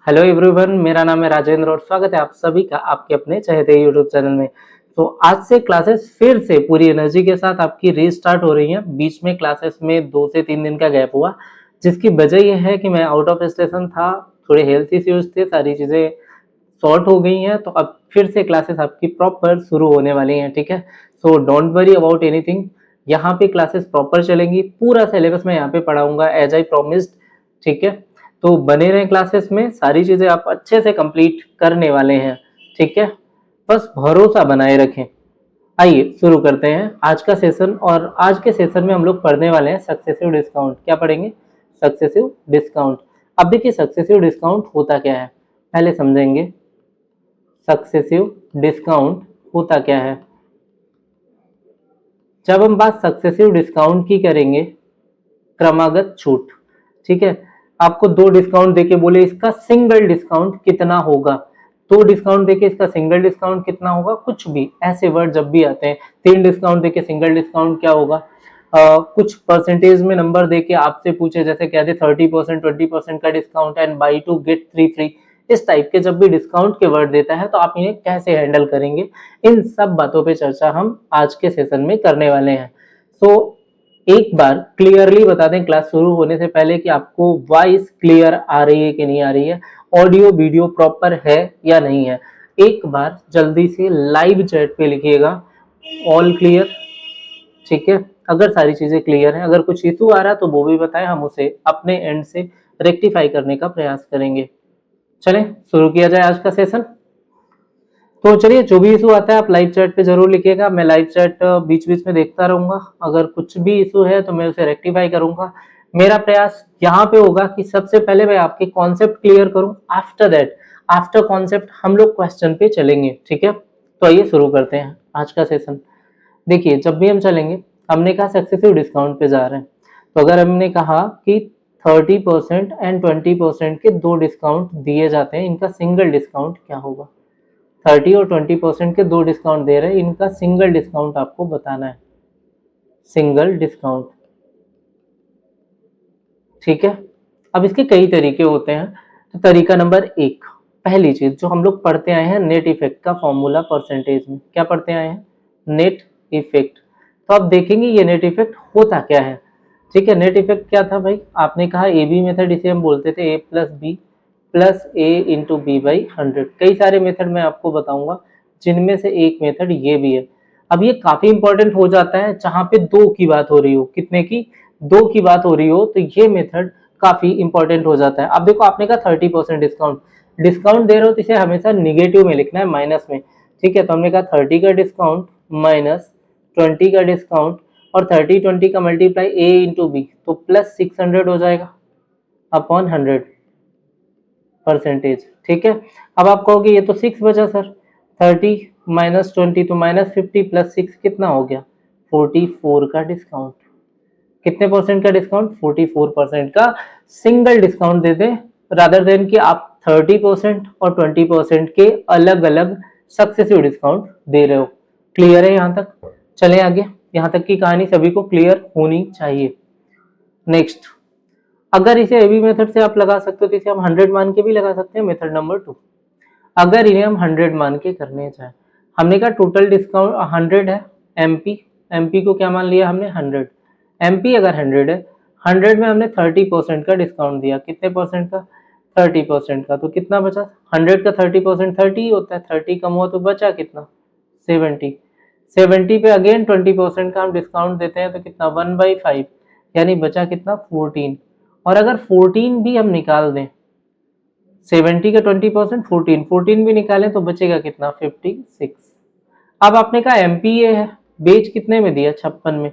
Hello everyone, मेरा नाम है राजेंद्र और स्वागत है आप सभी का आपके अपने चहेते यूट्यूब चैनल में। तो आज से क्लासेस फिर से पूरी एनर्जी के साथ आपकी रीस्टार्ट हो रही हैं। बीच में क्लासेस में 2 से 3 दिन का गैप हुआ, जिसकी वजह यह है कि मैं आउट ऑफ स्टेशन था, थोड़े हेल्थ इश्यूज थे, सारी चीज़ें सॉर्ट हो गई हैं। तो अब फिर से क्लासेस आपकी प्रॉपर शुरू होने वाली हैं, ठीक है। So don't worry about anything, यहाँ पे क्लासेस प्रॉपर चलेंगी। पूरा सिलेबस मैं यहाँ पे पढ़ाऊंगा एज आई प्रोमिस्ड, ठीक है। तो बने रहें क्लासेस में, सारी चीजें आप अच्छे से कंप्लीट करने वाले हैं, ठीक है। बस भरोसा बनाए रखें। आइए शुरू करते हैं आज का सेशन। और आज के सेशन में हम लोग पढ़ने वाले हैं सक्सेसिव डिस्काउंट। क्या पढ़ेंगे? Successive discount. अब देखिए सक्सेसिव डिस्काउंट होता क्या है, पहले समझेंगे। सक्सेसिव डिस्काउंट होता क्या है? जब हम बात सक्सेसिव डिस्काउंट की करेंगे, क्रमागत छूट, ठीक है। आपको 2 डिस्काउंट देके बोले इसका सिंगल डिस्काउंट कितना होगा, 2 डिस्काउंट देके इसका सिंगल डिस्काउंट कितना होगा, कुछ भी ऐसे वर्ड जब भी आते हैं। 3 डिस्काउंट देके सिंगल डिस्काउंट क्या होगा, कुछ परसेंटेज में नंबर देके आपसे पूछे, जैसे कहते 30%, 20% का discount and buy 2 get 3 free, इस टाइप के जब भी डिस्काउंट के वर्ड देता है तो आप इन्हें कैसे हैंडल करेंगे, इन सब बातों पे चर्चा हम आज के सेशन में करने वाले हैं। सो एक बार क्लियरली बता दें क्लास शुरू होने से पहले कि आपको वॉइस क्लियर आ रही है कि नहीं आ रही है, ऑडियो वीडियो प्रॉपर है या नहीं है। एक बार जल्दी से लाइव चैट पे लिखिएगा ऑल क्लियर, ठीक है। अगर सारी चीजें क्लियर हैं, अगर कुछ इशू आ रहा है तो वो भी बताएं, हम उसे अपने एंड से रेक्टिफाई करने का प्रयास करेंगे। चलें शुरू किया जाए आज का सेशन। तो चलिए, जो भी इशू आता है आप लाइव चैट पे जरूर लिखिएगा। मैं लाइव चैट बीच बीच में देखता रहूंगा, अगर कुछ भी इशू है तो मैं उसे रेक्टिफाई करूंगा। मेरा प्रयास यहाँ पे होगा कि सबसे पहले मैं आपके कॉन्सेप्ट क्लियर करूं, आफ्टर दैट, आफ्टर कॉन्सेप्ट हम लोग क्वेश्चन पे चलेंगे, ठीक है। तो आइए शुरू करते हैं आज का सेशन। देखिए, जब भी हम चलेंगे, हमने कहा सक्सेसिव डिस्काउंट पे जा रहे हैं, तो अगर हमने कहा कि 30% एंड 20% के 2 डिस्काउंट दिए जाते हैं, इनका सिंगल डिस्काउंट क्या होगा। 30 और 20% के 2 डिस्काउंट दे रहे हैं, इनका सिंगल डिस्काउंट आपको बताना है, सिंगल डिस्काउंट, ठीक है। अब इसके कई तरीके होते हैं। तो तरीका नंबर 1, पहली चीज जो हम लोग पढ़ते आए हैं, नेट इफेक्ट का फॉर्मूला परसेंटेज में। क्या पढ़ते आए हैं? Net effect. तो आप देखेंगे ये नेट इफेक्ट होता क्या है, ठीक है। नेट इफेक्ट क्या था भाई, आपने कहा ए बी मेथड, इसे हम बोलते थे A plus B plus A into B by 100। कई सारे मेथड मैं आपको बताऊंगा, जिनमें से एक मेथड ये भी है। अब ये काफी इंपॉर्टेंट हो जाता है जहां पे 2 की बात हो रही हो, कितने की, 2 की बात हो रही हो, तो ये मेथड काफी इंपॉर्टेंट हो जाता है। अब देखो, आपने कहा 30% डिस्काउंट, डिस्काउंट दे रहे हो तो इसे हमेशा निगेटिव में लिखना है, माइनस में, ठीक है। तो हमने कहा 30 का डिस्काउंट माइनस 20 का डिस्काउंट, और 30-20 का मल्टीप्लाई ए इंटू बी, तो प्लस 600 हो जाएगा अपॉन 100 परसेंटेज, ठीक है। अब आप कहोगे ये तो 6 बचा सर, 30 माइनस 20 तो माइनस 50 प्लस 6 कितना हो गया, 44 का डिस्काउंट। कितने परसेंट का डिस्काउंट? 44% का सिंगल डिस्काउंट दे दें, रादर देन कि आप 30% और 20% के अलग अलग सक्सेसिव डिस्काउंट दे रहे हो। क्लियर है यहाँ तक? चलें आगे, यहाँ तक की कहानी सभी को क्लियर होनी चाहिए। नेक्स्ट, अगर इसे एबी मेथड से आप लगा सकते हो तो इसे हम 100 मान के भी लगा सकते हैं, मेथड नंबर 2। अगर इन्हें हम 100 मान के करने चाहें, हमने कहा टोटल डिस्काउंट 100 है, एमपी, एमपी को क्या मान लिया हमने, 100। एमपी अगर 100 है, 100 में हमने 30% का डिस्काउंट दिया, कितने परसेंट का, 30% का, तो कितना बचा, 100 का 30% 30 ही होता है, 30 कम हुआ तो बचा कितना, 70। 70 पे अगेन 20% का हम डिस्काउंट देते हैं तो कितना, 1/5, यानी बचा कितना, 14। और अगर 14 भी हम निकाल दें, 70 का 20% 14, 14 भी निकालें तो बचेगा कितना, 56। अब आपने कहा एमपीए है, बेच कितने में दिया, 56 में।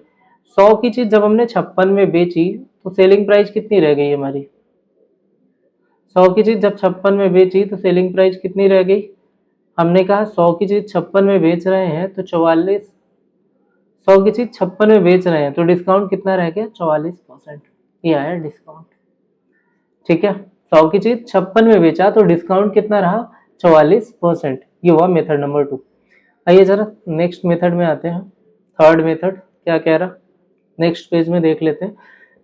100 की चीज जब हमने 56 में बेची तो सेलिंग प्राइस कितनी रह गई हमारी, 100 की चीज जब 56 में बेची तो सेलिंग प्राइस कितनी रह गई, हमने कहा 100 की चीज 56 में बेच रहे हैं तो 44, 100 की चीज 56 में बेच रहे हैं तो डिस्काउंट कितना रह गया, 44%, ये आया डिस्काउंट, ठीक है। 100 की चीज 56 में बेचा तो डिस्काउंट कितना रहा, 44%। ये हुआ मेथड नंबर 2। आइए जरा नेक्स्ट मेथड में आते हैं। थर्ड मेथड क्या कह रहा, नेक्स्ट पेज में देख लेते हैं।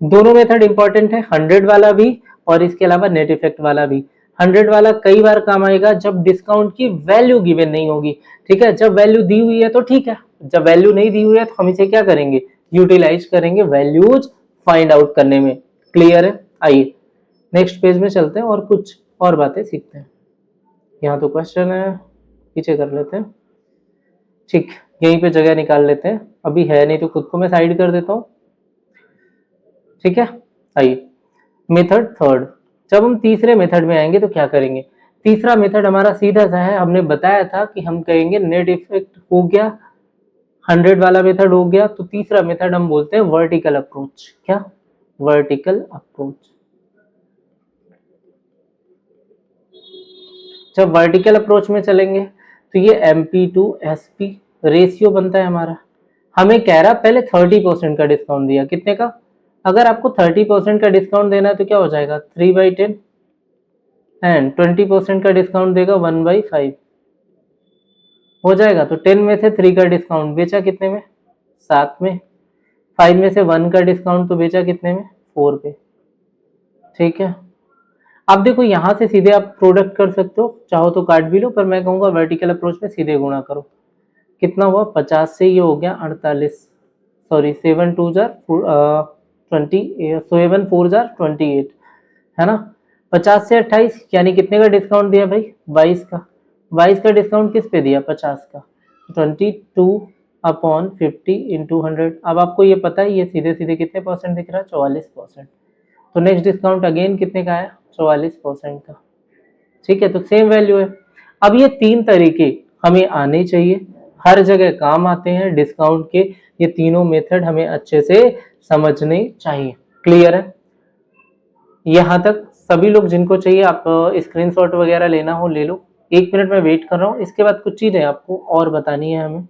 दोनों मेथड इंपॉर्टेंट है, 100 वाला भी और इसके अलावा नेट इफेक्ट वाला भी। 100 वाला कई बार काम आएगा जब डिस्काउंट की वैल्यू गिवन नहीं होगी, ठीक है। जब वैल्यू दी हुई है तो ठीक है, जब वैल्यू नहीं दी हुई है तो हम इसे क्या करेंगे, यूटिलाइज करेंगे वैल्यूज फाइंड आउट करने में। क्लियर है? आइए नेक्स्ट पेज में चलते हैं और कुछ और बातें सीखते हैं। यहाँ तो क्वेश्चन है, पीछे कर लेते हैं, ठीक, यहीं पे जगह निकाल लेते हैं, अभी है नहीं तो खुद को मैं साइड कर देता हूँ, ठीक है। आइए मेथड थर्ड, जब हम तीसरे मेथड में आएंगे तो क्या करेंगे। तीसरा मेथड हमारा सीधा सा है, हमने बताया था कि हम कहेंगे नेट इफेक्ट हो गया, 100 वाला मेथड हो गया, तो तीसरा मेथड हम बोलते हैं वर्टिकल अप्रोच। क्या? Vertical approach. जब वर्टिकल अप्रोच में चलेंगे तो ये MP टू SP रेशियो बनता है हमारा। हमें कह रहा पहले 30% का डिस्काउंट दिया, कितने का? अगर आपको 30% का डिस्काउंट देना है तो क्या हो जाएगा, 3/10 एंड 20% का डिस्काउंट देगा 1/5 हो जाएगा। तो 10 में से 3 का डिस्काउंट बेचा कितने में, 7 में। 5 में से 1 का डिस्काउंट तो बेचा कितने में, 4 पे, ठीक है। अब देखो यहाँ से सीधे आप प्रोडक्ट कर सकते हो, चाहो तो काट भी लो, पर मैं कहूँगा वर्टिकल अप्रोच में सीधे गुणा करो। कितना हुआ, 50 से ये हो गया 48, सॉरी 7 2 जार 20, 7 4 जार 28, है ना। 50 से 28 यानी कितने का डिस्काउंट दिया भाई, 22 का। 22 का डिस्काउंट किस पे दिया, 50 का। 22/50 इंटू 100। अब आपको ये पता है ये सीधे सीधे कितने परसेंट दिख रहा है, 44%। तो नेक्स्ट डिस्काउंट अगेन कितने का आया, 44% का, ठीक है। तो सेम वैल्यू है। अब ये 3 तरीके हमें आने चाहिए, हर जगह काम आते हैं डिस्काउंट के, ये तीनों मेथड हमें अच्छे से समझने चाहिए। क्लियर है? यहाँ तक सभी लोग जिनको चाहिए आप स्क्रीनशॉट वगैरह लेना हो ले लो। 1 मिनट में वेट कर रहा हूँ, इसके बाद कुछ चीजें आपको और बतानी है हमें।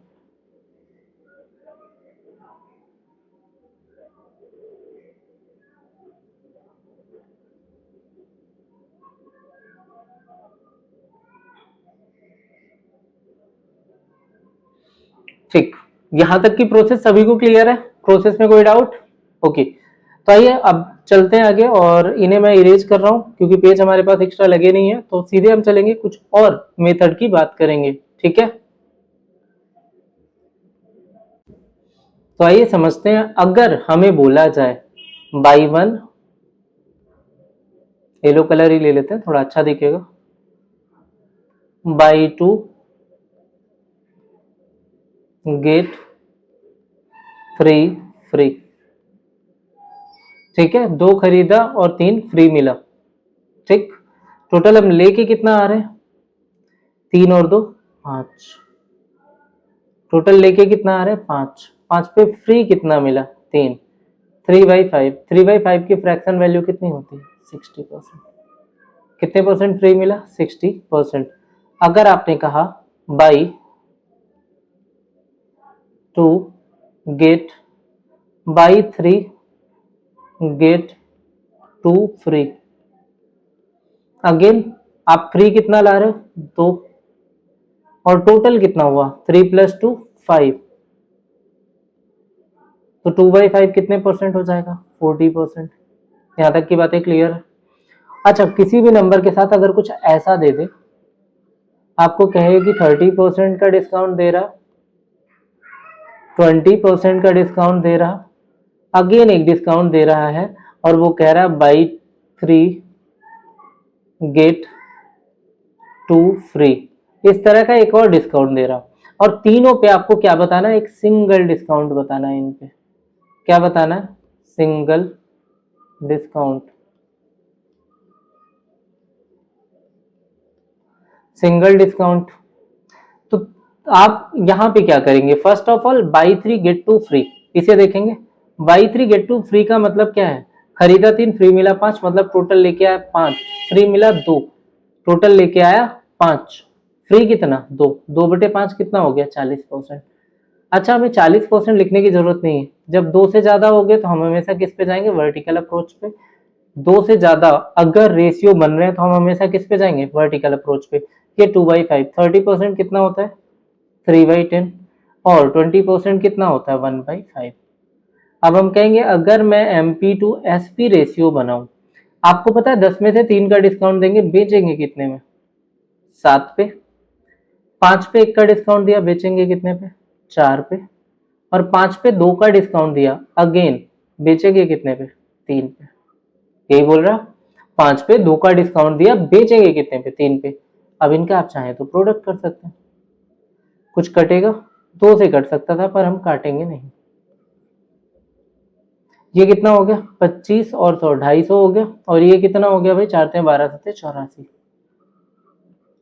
ठीक, यहाँ तक की प्रोसेस सभी को क्लियर है, प्रोसेस में कोई डाउट? ओके, तो आइए अब चलते हैं आगे, और इन्हें मैं इरेज कर रहा हूँ क्योंकि पेज हमारे पास एक्स्ट्रा लगे नहीं है, तो सीधे हम चलेंगे कुछ और मेथड की बात करेंगे, ठीक है। तो आइए समझते हैं, अगर हमें बोला जाए बाई 1, येलो कलर ही ले लेते हैं थोड़ा अच्छा दिखेगा, बाई 2 गेट फ्री, ठीक है। 2 खरीदा और 3 फ्री मिला, ठीक। टोटल हम लेके कितना आ रहे हैं, 3 और 2 5, टोटल लेके कितना आ रहे हैं, 5। 5 पे फ्री कितना मिला, 3। 3/5, 3/5 की फ्रैक्शन वैल्यू कितनी होती है, 60%। कितने परसेंट फ्री मिला, 60%। अगर आपने कहा buy 2 get, buy 3 get 2 free, again आप फ्री कितना ला रहे हो, 2, और टोटल कितना हुआ, 3 + 2 5, तो 2/5 कितने परसेंट हो जाएगा, 40%। यहाँ तक की बातें क्लियर है? अच्छा, किसी भी नंबर के साथ अगर कुछ ऐसा दे दे, आपको कहे कि 30% का डिस्काउंट दे रहा, 20% का डिस्काउंट दे रहा, अगेन एक डिस्काउंट दे रहा है, और वो कह रहा बाई 3 गेट 2 फ्री, इस तरह का एक और डिस्काउंट दे रहा, और तीनों पे आपको क्या बताना है, एक सिंगल डिस्काउंट बताना है। इन पे क्या बताना है, सिंगल डिस्काउंट। सिंगल डिस्काउंट, तो आप यहाँ पे क्या करेंगे, first of all buy 3 get 2 free, इसे देखेंगे। बाई 3 गेट 2 फ्री का मतलब क्या है, खरीदा 3 फ्री मिला 5, मतलब टोटल लेके आया 5, फ्री मिला 2, टोटल लेके आया 5, फ्री कितना, 2, 2/5 कितना हो गया, 40%। अच्छा, हमें 40% लिखने की जरूरत नहीं है, जब 2 से ज्यादा हो गए तो हम हमेशा किस पे जाएंगे, वर्टिकल अप्रोच पे। 2 से ज्यादा अगर रेशियो बन रहे हैं तो हम हमेशा किस पे जाएंगे, वर्टिकल अप्रोच पे। ये 2/5, 30% कितना होता है, 3/10, और 20% कितना होता है, 1/5। अब हम कहेंगे अगर मैं MP टू SP रेशियो बनाऊं, आपको पता है 10 में से 3 का डिस्काउंट देंगे, बेचेंगे कितने में? 7 पे। 5 पे 1 का डिस्काउंट दिया, बेचेंगे कितने पे? 4 पे। और 5 पे 2 का डिस्काउंट दिया, अगेन बेचेंगे कितने पे? 3 पे। यही बोल रहा, 5 पे 2 का डिस्काउंट दिया, बेचेंगे कितने पे? 3 पे। अब इनका आप चाहें तो प्रोडक्ट कर सकते हैं। कुछ कटेगा? 2 से कट सकता था, पर हम काटेंगे नहीं। ये कितना हो गया? 25 और 100, 250 हो गया। और ये कितना हो गया भाई? 4 × 12 = 84।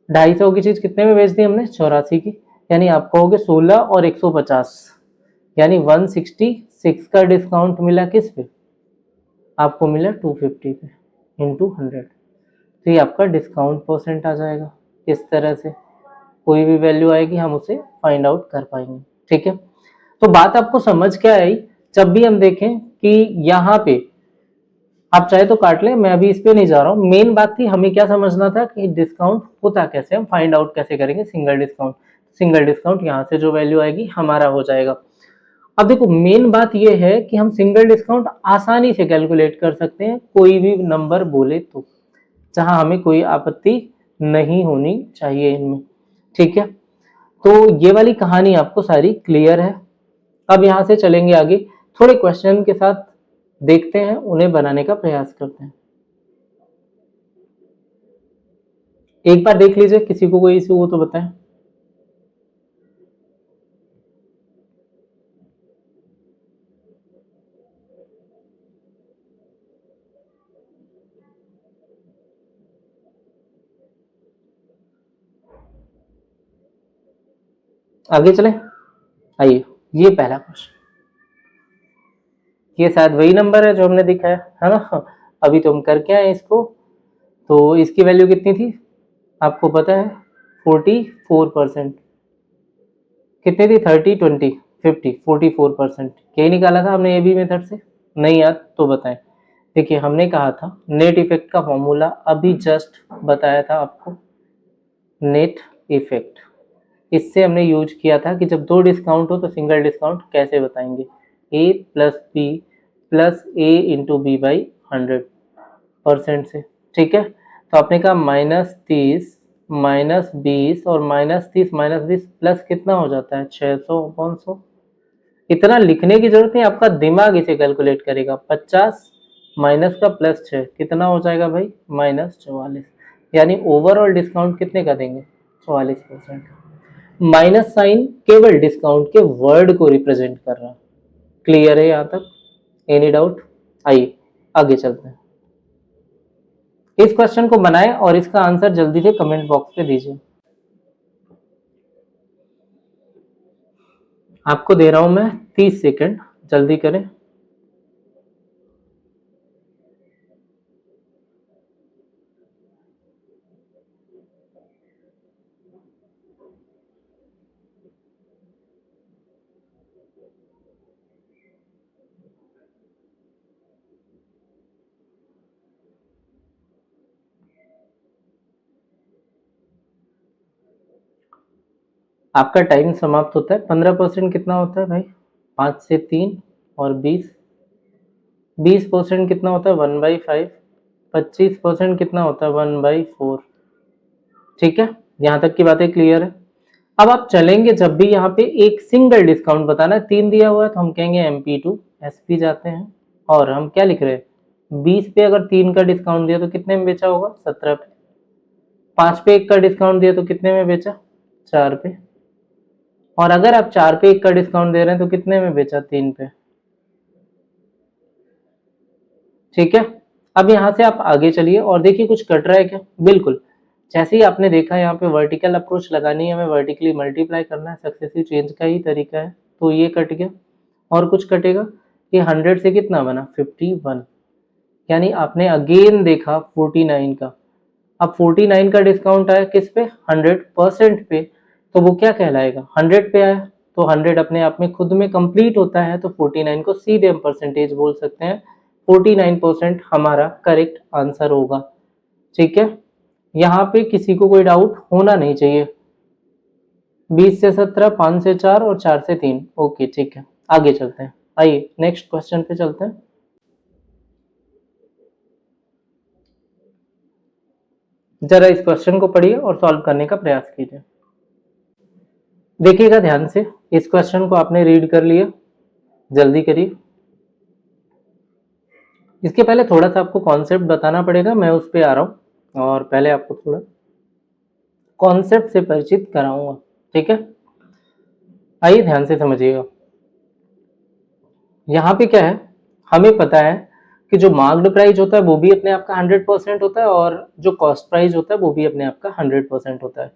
250 की चीज कितने में बेच दी हमने? 84 की। यानी आपको हो गया 16 और 150, यानी 166 का डिस्काउंट मिला किस पे? आपको मिला 250 पे इंटू 100। तो ये आपका डिस्काउंट परसेंट आ जाएगा। इस तरह से कोई भी वैल्यू आएगी हम उसे फाइंड आउट कर पाएंगे। ठीक है, तो बात आपको समझ क्या आई? जब भी हम देखें कि यहाँ पे आप चाहे तो काट लें, मैं अभी इस पे नहीं जा रहा हूँ। मेन बात थी हमें क्या समझना था कि डिस्काउंट होता कैसे, हम फाइंड आउट कैसे करेंगे सिंगल डिस्काउंट। सिंगल डिस्काउंट यहाँ से जो वैल्यू आएगी हमारा हो जाएगा। अब देखो मेन बात ये है कि हम सिंगल डिस्काउंट आसानी से कैलकुलेट कर सकते हैं, कोई भी नंबर बोले तो, जहां हमें कोई आपत्ति नहीं होनी चाहिए इनमें। ठीक है, तो ये वाली कहानी आपको सारी क्लियर है। अब यहाँ से चलेंगे आगे, थोड़े क्वेश्चन के साथ देखते हैं, उन्हें बनाने का प्रयास करते हैं। एक बार देख लीजिए, किसी को कोई इशू हो तो बताएं। आगे चले, आइए। ये पहला क्वेश्चन, ये शायद वही नंबर है जो हमने दिखाया है ना, अभी तो हम करके आए इसको। तो इसकी वैल्यू कितनी थी आपको पता है? 44%। कितनी थी? 30, 20, 50, 44%। यही निकाला था हमने ए बी मेथड से। नहीं याद तो बताएं। देखिए हमने कहा था नेट इफेक्ट का फॉर्मूला, अभी जस्ट बताया था आपको, नेट इफेक्ट। इससे हमने यूज किया था कि जब दो डिस्काउंट हो तो सिंगल डिस्काउंट कैसे बताएंगे? A plus B plus A into B by 100% से। ठीक है, तो आपने कहा -30 -20 और -30 -20 प्लस कितना हो जाता है? 600/100। इतना लिखने की जरूरत नहीं, आपका दिमाग इसे कैलकुलेट करेगा। 50 माइनस का +6 कितना हो जाएगा भाई? -44। यानी ओवरऑल डिस्काउंट कितने का देंगे? 44%। माइनस साइन केवल डिस्काउंट के वर्ड को रिप्रेजेंट कर रहा है। क्लियर है यहाँ तक? Any doubt? आइए आगे चलते हैं। इस क्वेश्चन को बनाएं और इसका आंसर जल्दी से कमेंट बॉक्स पे दीजिए। आपको दे रहा हूं मैं 30 सेकंड, जल्दी करें। आपका टाइम समाप्त होता है। 15% कितना होता है भाई? 5 से 3 और 20% कितना होता है? 1/5। 25% कितना होता है? 1/4। ठीक है, यहाँ तक की बातें क्लियर है। अब आप चलेंगे, जब भी यहाँ पे एक सिंगल डिस्काउंट बताना है, 3 दिया हुआ है तो हम कहेंगे MP2 SP जाते हैं। और हम क्या लिख रहे हैं? 20 पे अगर 3 का डिस्काउंट दिया तो कितने में बेचा होगा? 17 पे। 5 पे 1 का डिस्काउंट दिया तो कितने में बेचा? 4 पे। और अगर आप 4 पे 1 का डिस्काउंट दे रहे हैं तो कितने में बेचा? 3 पे। ठीक है, अब यहाँ से आप आगे चलिए और देखिए कुछ कट रहा है क्या? बिल्कुल, जैसे ही आपने देखा यहाँ पे वर्टिकल अप्रोच लगानी है, हमें वर्टिकली मल्टीप्लाई करना है, सक्सेसिव चेंज का ही तरीका है। तो ये कट गया और कुछ कटेगा। ये 100 से कितना बना? 51। यानी आपने अगेन देखा 49 का। अब 49 का डिस्काउंट आया किस पे? 100% पे। तो वो क्या कहलाएगा? 100 पे आया तो 100 अपने आप में खुद में कंप्लीट होता है, तो 49 को सीधे हम परसेंटेज बोल सकते हैं। 49% हमारा करेक्ट आंसर होगा। ठीक है, यहाँ पे किसी को कोई डाउट होना नहीं चाहिए। 20 से 17, 5 से 4 और 4 से 3। ओके ठीक है, आगे चलते हैं। आइए नेक्स्ट क्वेश्चन पे चलते हैं। जरा इस क्वेश्चन को पढ़िए और सॉल्व करने का प्रयास कीजिए। देखिएगा ध्यान से, इस क्वेश्चन को आपने रीड कर लिया, जल्दी करिए। इसके पहले थोड़ा सा आपको कॉन्सेप्ट बताना पड़ेगा, मैं उस पर आ रहा हूँ और पहले आपको थोड़ा कॉन्सेप्ट से परिचित कराऊंगा, ठीक है। आइए ध्यान से समझिएगा। यहाँ पे क्या है, हमें पता है कि जो मार्क्ड प्राइस होता है वो भी अपने आप का 100% होता है और जो कॉस्ट प्राइस होता है वो भी अपने आप का 100% होता है।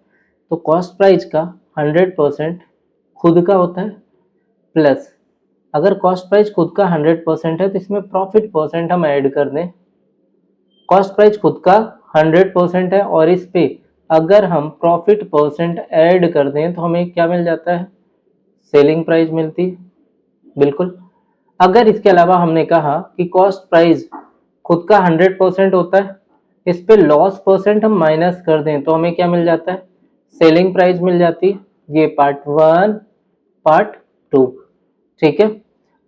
तो कॉस्ट प्राइस का 100% खुद का होता है, प्लस अगर कॉस्ट प्राइस खुद का 100% है तो इसमें प्रॉफिट परसेंट हम ऐड कर दें। कॉस्ट प्राइस खुद का 100% है और इस पे अगर हम प्रॉफिट परसेंट ऐड कर दें तो हमें क्या मिल जाता है, सेलिंग प्राइस मिलती है। बिल्कुल। अगर इसके अलावा हमने कहा कि कॉस्ट प्राइस खुद का 100% होता है, इस पे लॉस परसेंट हम माइनस कर दें तो हमें क्या मिल जाता है, सेलिंग प्राइस मिल जाती है। ये पार्ट 1, पार्ट 2, ठीक है।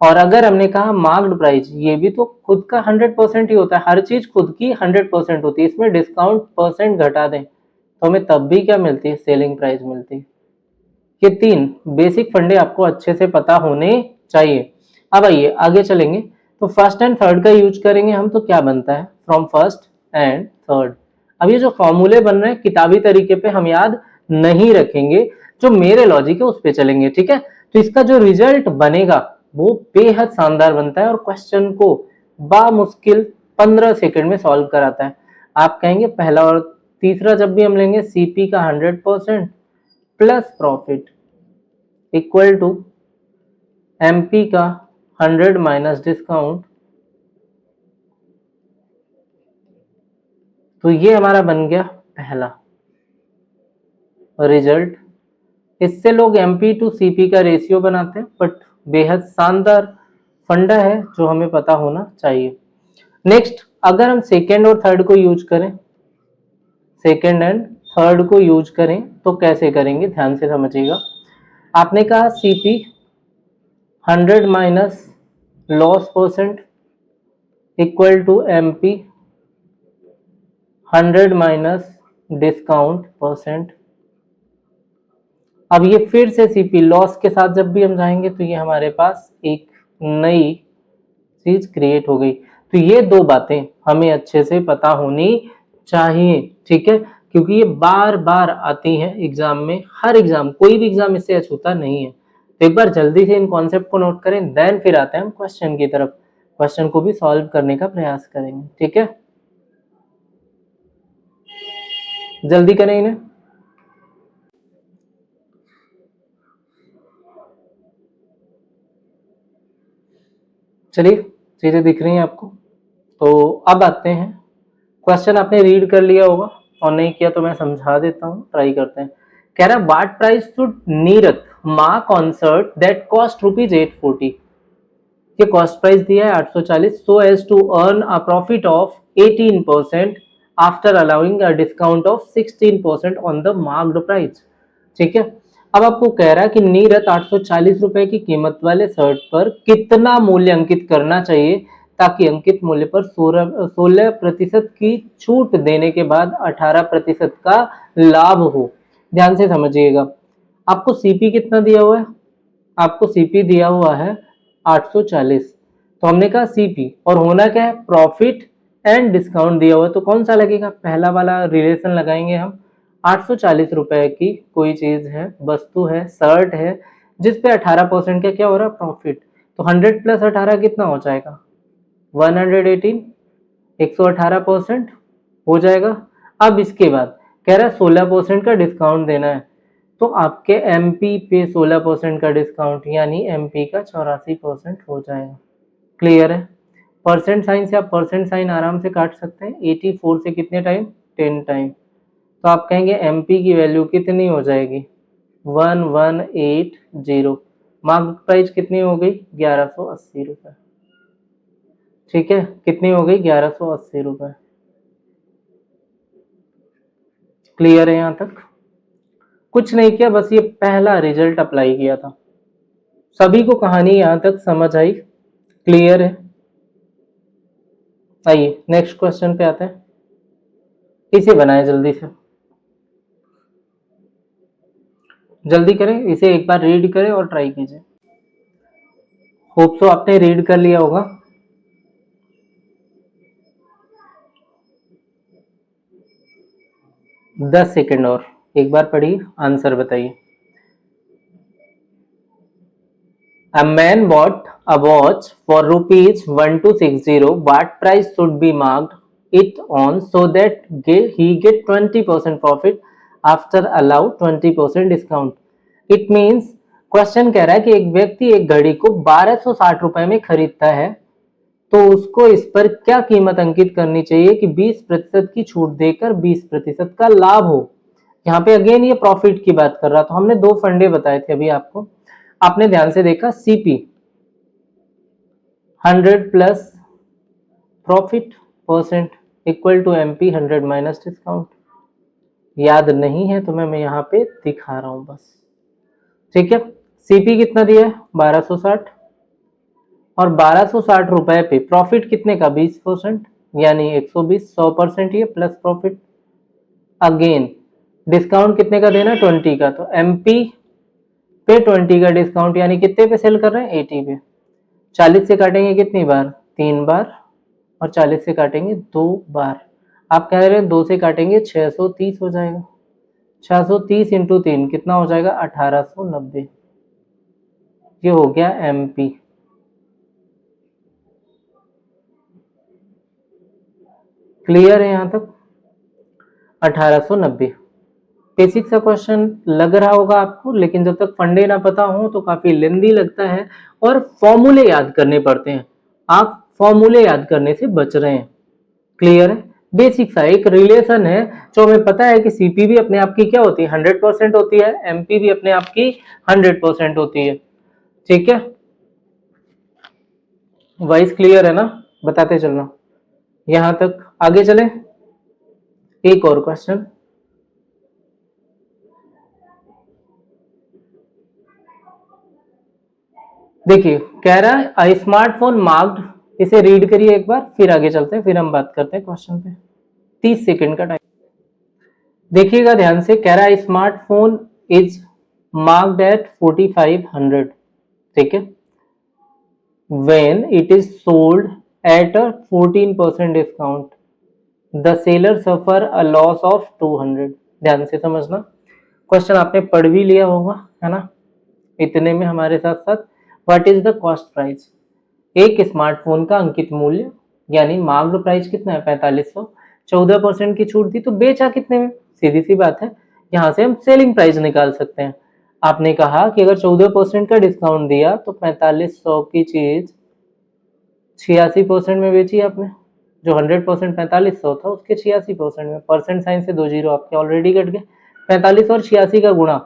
और अगर हमने कहा मार्क्ड प्राइस, ये भी तो खुद का 100% ही होता है, हर चीज खुद की 100% होती है, इसमें डिस्काउंट परसेंट घटा दें तो हमें तब भी क्या मिलती है, सेलिंग प्राइस मिलती है। ये 3 बेसिक फंडे आपको अच्छे से पता होने चाहिए। अब आइए आगे चलेंगे, तो फर्स्ट एंड थर्ड का यूज करेंगे हम, तो क्या बनता है, फ्रॉम फर्स्ट एंड थर्ड। अब ये जो फॉर्मूले बन रहे हैं किताबी तरीके पे हम याद नहीं रखेंगे, जो मेरे लॉजिक है उस पे चलेंगे, ठीक है। तो इसका जो रिजल्ट बनेगा वो बेहद शानदार बनता है और क्वेश्चन को बामुश्किल 15 सेकंड में सॉल्व कराता है। आप कहेंगे पहला और तीसरा जब भी हम लेंगे, सीपी का 100% plus profit equal to MP का 100 माइनस डिस्काउंट, तो ये हमारा बन गया पहला रिजल्ट। इससे लोग एमपी टू सीपी का रेशियो बनाते हैं, बट बेहद शानदार फंडा है जो हमें पता होना चाहिए। नेक्स्ट, अगर हम सेकेंड और थर्ड को यूज करें, सेकेंड एंड थर्ड को यूज करें तो कैसे करेंगे, ध्यान से समझिएगा। आपने कहा CP 100 minus loss percent equal to MP 100 minus discount percent. अब ये फिर से सीपी लॉस के साथ जब भी हम जाएंगे तो ये हमारे पास एक नई चीज क्रिएट हो गई। तो ये दो बातें हमें अच्छे से पता होनी चाहिए, ठीक है, क्योंकि ये बार बार आती हैं एग्जाम में, हर एग्जाम, कोई भी एग्जाम इससे अछूता नहीं है। तो एक बार जल्दी से इन कॉन्सेप्ट को नोट करें, देन फिर आते हैं हम क्वेश्चन की तरफ, क्वेश्चन को भी सॉल्व करने का प्रयास करेंगे, ठीक है। जल्दी करें इन्हें। चलिए, चीजें दिख रही हैं आपको। तो अब आते हैं, क्वेश्चन आपने रीड कर लिया होगा और नहीं किया तो मैं समझा देता हूँ, ट्राई करते हैं। कह रहा है व्हाट प्राइस शुड नीरज माँ कॉन्सर्ट दैट कॉस्ट ₹840। ये कॉस्ट प्राइस दिया है 840, so as to earn a profit of 18% after allowing a discount of 16% on the marked price, ठीक है। अब आपको कह रहा है कि नीरज 840 रुपए की कीमत वाले शर्ट पर कितना मूल्य अंकित करना चाहिए ताकि अंकित मूल्य पर 16% की छूट देने के बाद 18% का लाभ हो। ध्यान से समझिएगा, आपको सीपी कितना दिया हुआ है, आपको सीपी दिया हुआ है 840, तो हमने कहा सीपी और होना क्या है, प्रॉफिट एंड डिस्काउंट दिया हुआ है, तो कौन सा लगेगा, पहला वाला रिलेशन लगाएंगे हम। 840 रुपए की कोई चीज है, वस्तु है, शर्ट है, जिसपे 18% का क्या हो रहा है, प्रॉफिट। तो 100 प्लस 18 कितना हो जाएगा, 118, 118% हो जाएगा। अब इसके बाद कह रहा है 16% का डिस्काउंट देना है, तो आपके एमपी पे 16% का डिस्काउंट यानी एमपी का 84% हो जाएगा। क्लियर है। परसेंट साइन से आप परसेंट साइन आराम से काट सकते हैं, 84 से कितने टाइम, 10 टाइम, तो आप कहेंगे एमपी की वैल्यू कितनी हो जाएगी, 1180। मार्क प्राइस कितनी हो गई, 1180 रुपए, ठीक है, कितनी हो गई, 1180 रुपए। क्लियर है यहां तक, कुछ नहीं किया, बस ये पहला रिजल्ट अप्लाई किया था। सभी को कहानी यहां तक समझ आई, क्लियर है। आइए नेक्स्ट क्वेश्चन पे आते हैं। इसे बनाए जल्दी से, जल्दी करें, इसे एक बार रीड करें और ट्राई कीजिए। होप सो आपने रीड कर लिया होगा। दस सेकेंड और, एक बार पढ़िए, आंसर बताइए। A man bought a watch for rupees 1260. What price should be marked it on so that he get 20% profit after allow 20% discount? It means question कह रहा है कि एक व्यक्ति एक घड़ी को 1260 रुपए में खरीदता है, तो उसको इस पर क्या कीमत अंकित करनी चाहिए कि 20% की छूट देकर 20% का लाभ हो। यहाँ पे अगेन ये प्रॉफिट की बात कर रहा, तो हमने दो फंडे बताए थे अभी आपको, आपने ध्यान से देखा, CP 100 plus profit percent equal to MP 100 minus discount. याद नहीं है तो मैं यहाँ पे दिखा रहा हूं बस, ठीक है। सीपी कितना दिया है 1260, और 1260 रुपए पे प्रॉफिट कितने का 20%, यानी 120, 100% ये प्लस प्रॉफिट। अगेन डिस्काउंट कितने का देना, 20 का, तो एमपी पे 20 का डिस्काउंट, यानी कितने पे सेल कर रहे हैं 80 पे। 40 से काटेंगे कितनी बार, 3 बार, और 40 से काटेंगे 2 बार। आप कह रहे हैं 2 से काटेंगे 630 हो जाएगा, 630 इंटू 3 कितना हो जाएगा 1890। ये हो गया एमपी। क्लियर है यहाँ तक, 1890। बेसिक सा क्वेश्चन लग रहा होगा आपको, लेकिन जब तक फंडे ना पता हो तो काफी लेंदी लगता है और फॉर्मूले याद करने पड़ते हैं। आप फॉर्मूले याद करने से बच रहे हैं। क्लियर है, बेसिक सा एक रिलेशन है जो हमें पता है कि सीपी भी अपने आप की क्या होती है 100% होती है, एमपी भी अपने आप की 100% होती है, ठीक है। वॉइस क्लियर है ना, बताते चलना। यहां तक आगे चले, एक और क्वेश्चन। देखिए कह रहा है आई स्मार्टफोन मार्क्ड, इसे रीड करिए एक बार, फिर आगे चलते हैं, फिर हम बात करते हैं क्वेश्चन पे। 30 सेकंड का टाइम देखिएगा ध्यान से। कह रहा है स्मार्टफोन इज मार्क्ड एट 4500, ठीक है, when it is sold at a 14% discount the seller suffer a loss of 200। ध्यान से समझना, क्वेश्चन आपने पढ़ भी लिया होगा है ना, इतने में हमारे साथ साथ what is the cost price, एक स्मार्टफोन का अंकित मूल्य, यानी मार्क्ड प्राइस कितना है 4500, 14% की छूट थी तो बेचा कितने में, सीधी सी बात है, यहाँ से हम सेलिंग प्राइस निकाल सकते हैं। आपने कहा कि अगर 14% का डिस्काउंट दिया तो 4500 की चीज 86% में बेची आपने, जो 100% 4500 था उसके 86% में, परसेंट साइन से 2 जीरो आपके ऑलरेडी कट गए। 45 और 86 का गुणा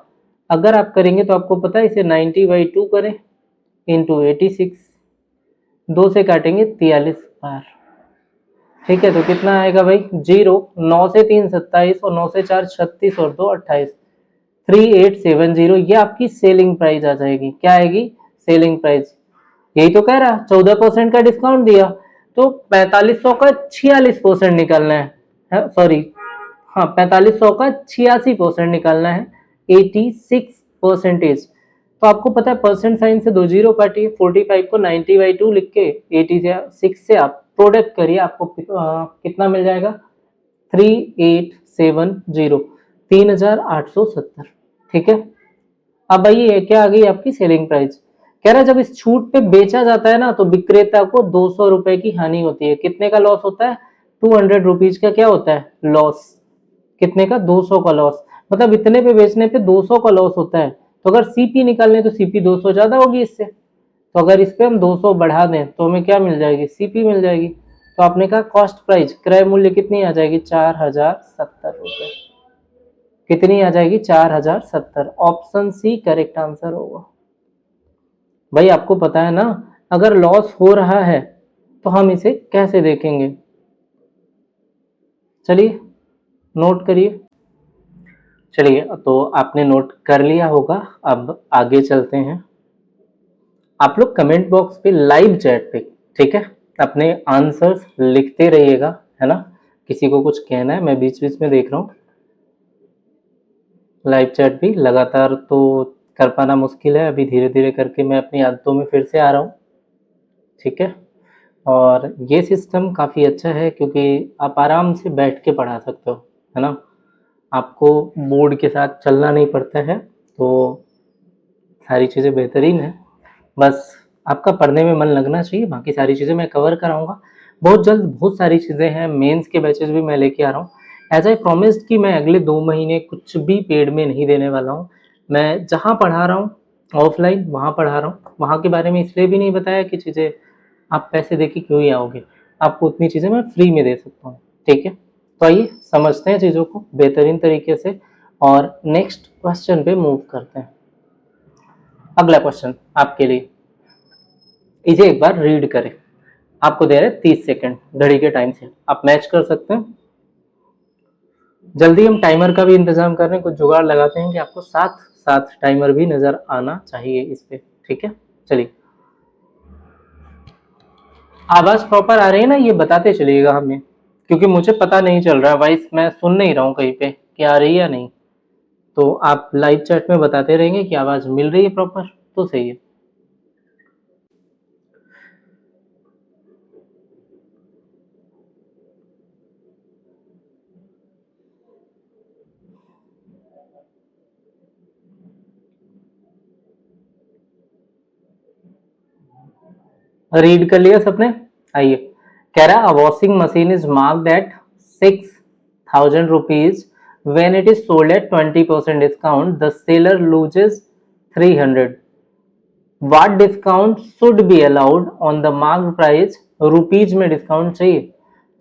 अगर आप करेंगे तो आपको पता है इसे 90/2 करें इंटू 86, 2 से काटेंगे 43 बार, ठीक है, तो कितना आएगा भाई 0, 9 से 3 27 और 9 से 4 36 और 2 28, 3870, ये आपकी सेलिंग प्राइस आ जाएगी। क्या आएगी, सेलिंग प्राइस। यही तो कह रहा 14% का डिस्काउंट दिया तो 4500 का 46% निकालना है, सॉरी हाँ 4500 का 86% निकालना है, 86%। तो आपको पता है परसेंट साइन से 2 जीरो काटिए, 45 को 90/2 लिख के 86 से आप प्रोडक्ट करिए, आपको कितना मिल जाएगा 3870, 3870, ठीक है। अब भाई ये क्या आ गई आपकी सेलिंग प्राइस। कह रहा है जब इस छूट पे बेचा जाता है ना तो विक्रेता को 200 रुपए की हानि होती है। कितने का लॉस होता है, 200 रुपीज का क्या होता है लॉस, कितने का 200 का लॉस, मतलब इतने पे बेचने पे 200 का लॉस होता है। तो अगर सीपी निकालने तो सीपी 200 ज्यादा होगी इससे, तो अगर इस पे हम 200 बढ़ा दें तो हमें क्या मिल जाएगी, सीपी मिल जाएगी। तो आपने कहा कॉस्ट प्राइस क्रय मूल्य कितनी आ जाएगी 4070 रुपए, कितनी आ जाएगी 4070। ऑप्शन सी करेक्ट आंसर होगा। भाई आपको पता है ना अगर लॉस हो रहा है तो हम इसे कैसे देखेंगे, चलिए नोट करिए। चलिए तो आपने नोट कर लिया होगा, अब आगे चलते हैं। आप लोग कमेंट बॉक्स पे लाइव चैट पे, ठीक है, अपने आंसर्स लिखते रहिएगा, है ना, किसी को कुछ कहना है? मैं बीच बीच में देख रहा हूँ लाइव चैट भी लगातार तो कर पाना मुश्किल है, अभी धीरे धीरे करके मैं अपनी आदतों में फिर से आ रहा हूँ। ठीक है, और ये सिस्टम काफ़ी अच्छा है क्योंकि आप आराम से बैठ के पढ़ा सकते हो, है ना। आपको बोर्ड के साथ चलना नहीं पड़ता है, तो सारी चीज़ें बेहतरीन है। बस आपका पढ़ने में मन लगना चाहिए, बाकी सारी चीज़ें मैं कवर कराऊंगा बहुत जल्द। बहुत सारी चीज़ें हैं, मेंस के बैचेस भी मैं लेके आ रहा हूँ। एज आई प्रॉमिस्ड कि मैं अगले 2 महीने कुछ भी पेड में नहीं देने वाला हूँ। मैं जहाँ पढ़ा रहा हूँ ऑफलाइन वहाँ पढ़ा रहा हूँ। वहाँ के बारे में इसलिए भी नहीं बताया कि चीज़ें आप पैसे दे के क्यों ही आओगे, आपको उतनी चीज़ें मैं फ्री में दे सकता हूँ। ठीक है, तो आइए समझते हैं चीज़ों को बेहतरीन तरीके से और नेक्स्ट क्वेश्चन पे मूव करते हैं। अगला क्वेश्चन आपके लिए, इसे एक बार रीड करें। आपको दे रहे 30 सेकंड घड़ी के टाइम से, आप मैच कर सकते हैं। जल्दी हम टाइमर का भी इंतजाम कर रहे हैं, कुछ जुगाड़ लगाते हैं कि आपको साथ साथ टाइमर भी नजर आना चाहिए इस पे। ठीक है, चलिए। आवाज प्रॉपर आ रही है ना, ये बताते चलिएगा हमें, क्योंकि मुझे पता नहीं चल रहा, वॉइस मैं सुन नहीं रहा हूँ कहीं पे कि आ रही है या नहीं। तो आप लाइव चैट में बताते रहेंगे कि आवाज मिल रही है प्रॉपर, तो सही है। रीड कर लिया सबने? आइए, कह रहा washing machine is marked at 6,000 rupees when it is sold at 20% discount, the seller loses 300. What discount should be allowed on the marked price? Rupees में डिस्काउंट चाहिए,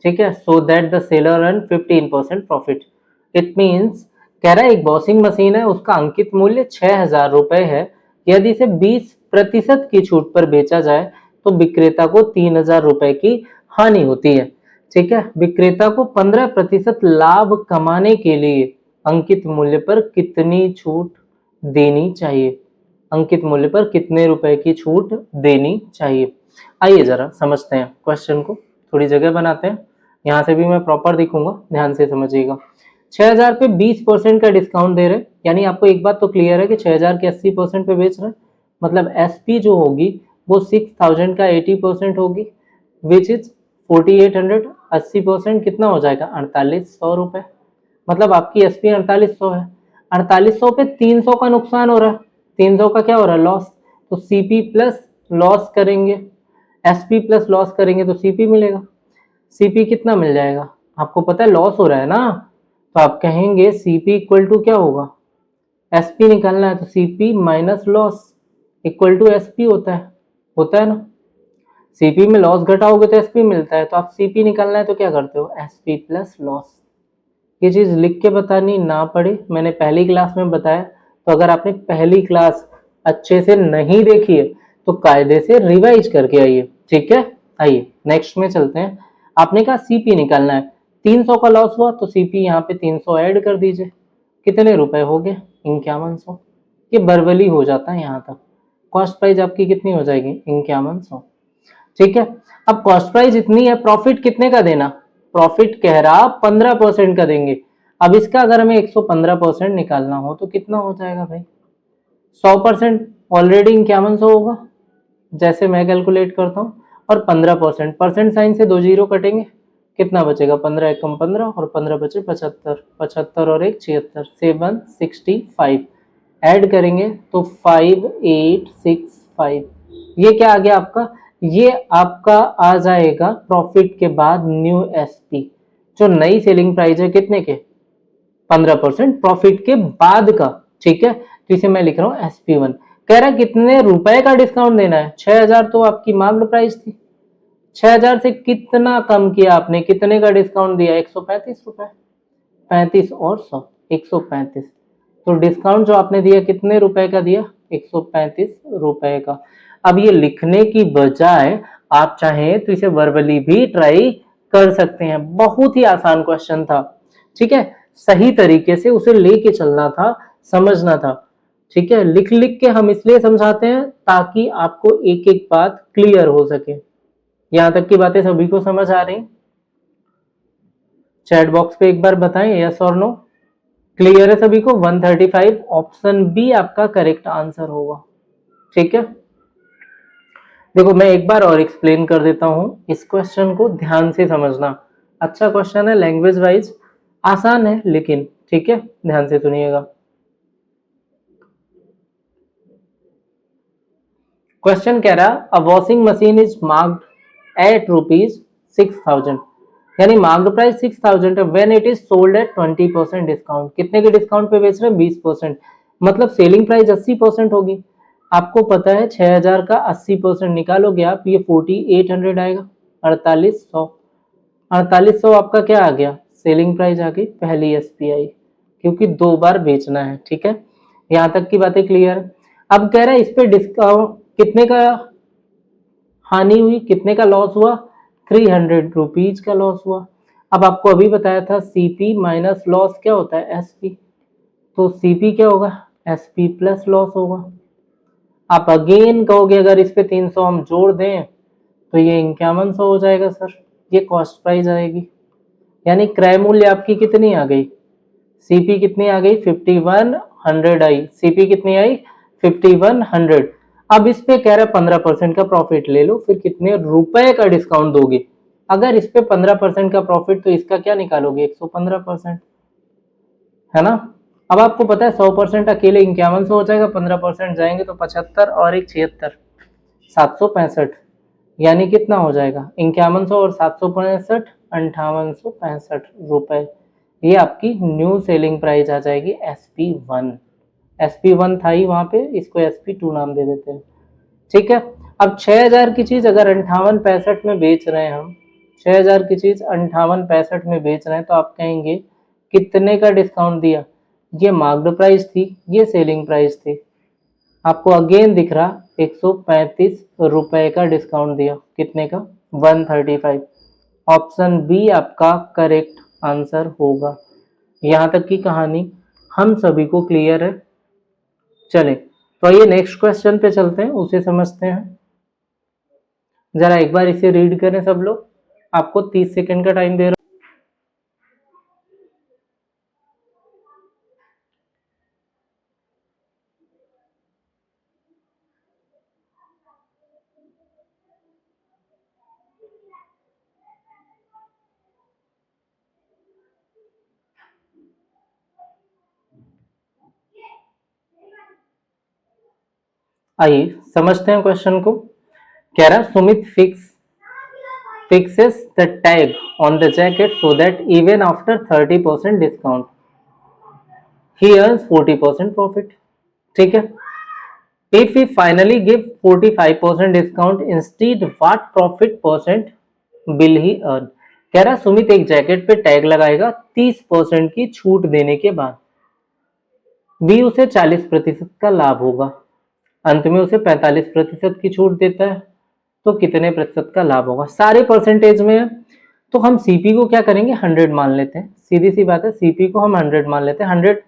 ठीक है, so that the seller earn 15% profit. It means कह रहा है एक washing machine है, उसका अंकित मूल्य 6,000 रुपए है। यदि इसे 20% की छूट पर बेचा जाए तो विक्रेता को 3,000 रुपए की हानि होती है। ठीक है, विक्रेता को 15% लाभ कमाने के लिए अंकित मूल्य पर कितनी छूट देनी चाहिए? अंकित मूल्य पर कितने रुपए की छूट देनी चाहिए? आइए जरा समझते हैं क्वेश्चन को, थोड़ी जगह बनाते हैं। यहाँ से भी मैं प्रॉपर दिखूंगा, ध्यान से समझिएगा। 6,000 पे 20% का डिस्काउंट दे रहे, यानी आपको एक बात तो क्लियर है कि 6,000 के 80% पे बेच रहे, मतलब एसपी जो होगी वो 6,000 का 80% होगी, विच इज 4,800। 80% कितना हो जाएगा? 4,800 रुपए। मतलब आपकी एसपी 4,800 है, 4,800 पे 300 का नुकसान हो रहा है, 300 का क्या हो रहा है? लॉस। तो सीपी प्लस लॉस करेंगे, एसपी प्लस लॉस करेंगे तो सीपी मिलेगा। सीपी कितना मिल जाएगा? आपको पता है लॉस हो रहा है ना, तो आप कहेंगे सीपी इक्वल टू क्या होगा? एसपी निकालना है तो CP minus loss equal to SP होता है ना। सीपी में लॉस घटाओगे तो एसपी मिलता है, तो आप सीपी निकालना है तो क्या करते हो? SP plus loss. ये चीज लिख के बतानी ना पड़े, मैंने पहली क्लास में बताया, तो अगर आपने पहली क्लास अच्छे से नहीं देखी है तो कायदे से रिवाइज करके आइए। ठीक है, आइए नेक्स्ट में चलते हैं। आपने कहा सीपी निकालना है, 300 का लॉस हुआ तो सीपी यहाँ पे 300 ऐड कर दीजिए, कितने रुपए हो गए? 5100। ये बरवली हो जाता है यहाँ तक। कॉस्ट प्राइस आपकी कितनी हो जाएगी? 5100। ठीक है, अब कॉस्ट प्राइस इतनी है, प्रॉफिट कितने का देना? प्रॉफिट कह रहा 15% का देंगे। अब इसका अगर हमें 115% निकालना हो तो कितना हो जाएगा भाई? 100% ऑलरेडी 5100 होगा, जैसे मैं कैलकुलेट करता हूँ, और 15%, परसेंट साइन से 2 जीरो कटेंगे, कितना बचेगा? 15 एकम 15 और 15 बचे 75, 75 और 1 76, 765 ऐड करेंगे तो 5865। ये क्या आ गया आपका? ये आपका आ जाएगा प्रॉफिट के बाद न्यू एसपी, जो नई सेलिंग प्राइस है कितने के? 15% प्रॉफिट के बाद का। ठीक है, तो इसे मैं लिख रहा हूँ SP1। कह रहा है कितने रुपए का डिस्काउंट देना है? 6,000 तो आपकी मार्क्ड प्राइस थी, 6,000 से कितना कम किया आपने? कितने का डिस्काउंट दिया? 135 रुपए। 35 और 100, 135। तो डिस्काउंट जो आपने दिया कितने रुपए का दिया? 135 रुपए का। अब ये लिखने की बजाय आप चाहें तो इसे वर्बली भी ट्राई कर सकते हैं, बहुत ही आसान क्वेश्चन था। ठीक है, सही तरीके से उसे लेके चलना था, समझना था। ठीक है, लिख लिख के हम इसलिए समझाते हैं ताकि आपको एक एक बात क्लियर हो सके। यहां तक की बातें सभी को समझ आ रही? चैट बॉक्स पे एक बार बताएं यस और नो। क्लियर है सभी को? 135 ऑप्शन बी आपका करेक्ट आंसर होगा। ठीक है, देखो मैं एक बार और एक्सप्लेन कर देता हूं, इस क्वेश्चन को ध्यान से समझना। अच्छा क्वेश्चन है, लैंग्वेज वाइज आसान है लेकिन, ठीक है ध्यान से सुनिएगा। क्वेश्चन कह रहा a washing machine is marked at ₹6,000, यानी मार्क्ड प्राइस 6,000 है, when it is sold at 20% discount. कितने के डिस्काउंट पे बेच रहे हैं? 20%, मतलब सेलिंग प्राइस 80% होगी। आपको पता है 6,000 का 80% निकालोगे आप, ये 4800 आएगा, 4800। 4800 आपका क्या आ गया? सेलिंग प्राइस आ गई, पहली एसपीआई, क्योंकि 2 बार बेचना है। ठीक है, यहाँ तक की बातें क्लियर है। अब कह रहा है इस पे डिस्काउंट कितने का हानि हुई, कितने का लॉस हुआ? 300 रुपीज का लॉस हुआ। अब आपको अभी बताया था सीपी माइनस लॉस क्या होता है? एसपी। तो सीपी क्या होगा? एसपी प्लस लॉस होगा। आप अगेन कहोगे अगर इस पे 300 हम जोड़ दें तो ये 5100 हो जाएगा सर, ये कॉस्ट प्राइस आएगी। यानी क्रय मूल्य आपकी कितनी आ गई? सीपी कितनी आ गई? 5100 आई। सीपी कितनी आई? 5100। अब इस पे कह रहा है 15% का प्रॉफिट ले लो, फिर कितने रुपए का डिस्काउंट दोगे? अगर इस पे 15% का प्रॉफिट तो इसका क्या निकालोगे? 115%, है ना। अब आपको पता है 100% अकेले 5100 हो जाएगा, 15% जाएंगे तो 75 और एक 76, 765। यानी कितना हो जाएगा? 5100 और 765, 5865 रुपए। ये आपकी न्यू सेलिंग प्राइस आ जाएगी SP1। SP1 था ही वहां पे, इसको SP2 नाम दे देते हैं। ठीक है, अब 6,000 की चीज अगर 5865 में बेच रहे हैं हम, 6,000 की चीज 5865 में बेच रहे हैं, तो आप कहेंगे कितने का डिस्काउंट दिया? ये मार्क्ड प्राइस थी, ये सेलिंग प्राइस थी। आपको अगेन दिख रहा 135 रुपए का डिस्काउंट दिया, कितने का? 135। ऑप्शन बी आपका करेक्ट आंसर होगा। यहाँ तक की कहानी हम सभी को क्लियर है? चले तो आइए नेक्स्ट क्वेश्चन पे चलते हैं, उसे समझते हैं। जरा एक बार इसे रीड करें सब लोग, आपको 30 सेकंड का टाइम दे रहा हूं। आइए समझते हैं क्वेश्चन को। कह रहा Sumit fixes the tag on the jacket so that even after 30% discount he earns 40% profit। ठीक है, if we finally give 45% discount instead, what profit percent will he earn? कह रहा सुमित एक जैकेट पे टैग लगाएगा 30% की छूट देने के बाद भी उसे 40% का लाभ होगा, अंत में उसे 45% की छूट देता है तो कितने प्रतिशत का लाभ होगा? सारे परसेंटेज में है, तो हम सीपी को क्या करेंगे? 100 मान लेते हैं, सीधी सी बात है, सीपी को हम 100 मान लेते हैं। 100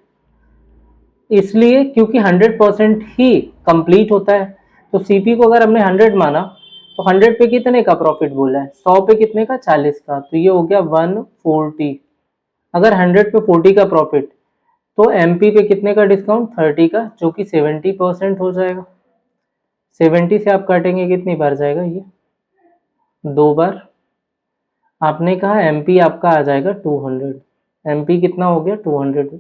इसलिए क्योंकि 100% ही कंप्लीट होता है, तो सीपी को अगर हमने 100 माना तो 100 पे कितने का प्रॉफिट बोला है? 100 पे कितने का? 40 का, तो ये हो गया 140। अगर 100 पे 40 का प्रॉफिट, तो एमपी पे कितने का डिस्काउंट? 30 का, जो कि 70% हो जाएगा। 70 से आप काटेंगे कितनी बार जाएगा? ये 2 बार। आपने कहा एमपी आपका आ जाएगा 200, एमपी कितना हो गया? 200।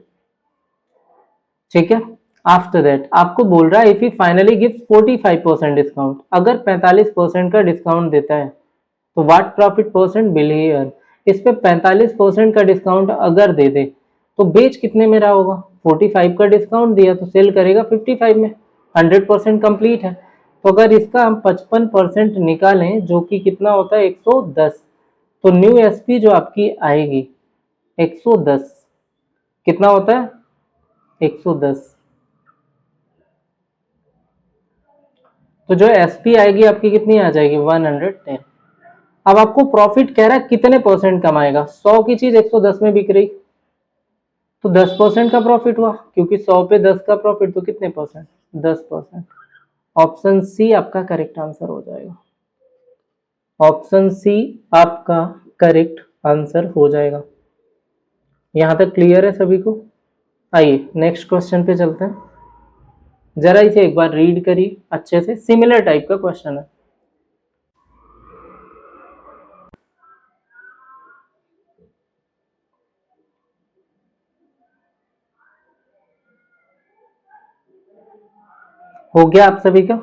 ठीक है, आफ्टर दैट आपको बोल रहा है if he finally gives 45% discount, अगर 45% का डिस्काउंट देता है तो what profit percent will he earn? इस पे 45% का डिस्काउंट अगर दे दे तो बेच कितने में रहा होगा? 45 का डिस्काउंट दिया तो सेल करेगा 55 में, 100% कंप्लीट है। तो अगर इसका हम 55% निकालें जो कि कितना होता है? 110, तो न्यू एसपी जो आपकी आएगी 110, कितना होता है? 110। तो जो एसपी आएगी आपकी कितनी आ जाएगी? 110। अब आपको प्रॉफिट कह रहा है कितने परसेंट कमाएगा? 100 की चीज 110 में बिक रही, तो 10% का प्रॉफिट हुआ, क्योंकि 100 पे 10 का प्रॉफिट, तो कितने परसेंट? 10%। ऑप्शन सी आपका करेक्ट आंसर हो जाएगा। ऑप्शन सी आपका करेक्ट आंसर हो जाएगा। यहाँ तक क्लियर है सभी को? आइए नेक्स्ट क्वेश्चन पे चलते हैं। जरा इसे एक बार रीड करिए अच्छे से, सिमिलर टाइप का क्वेश्चन है। हो गया आप सभी का?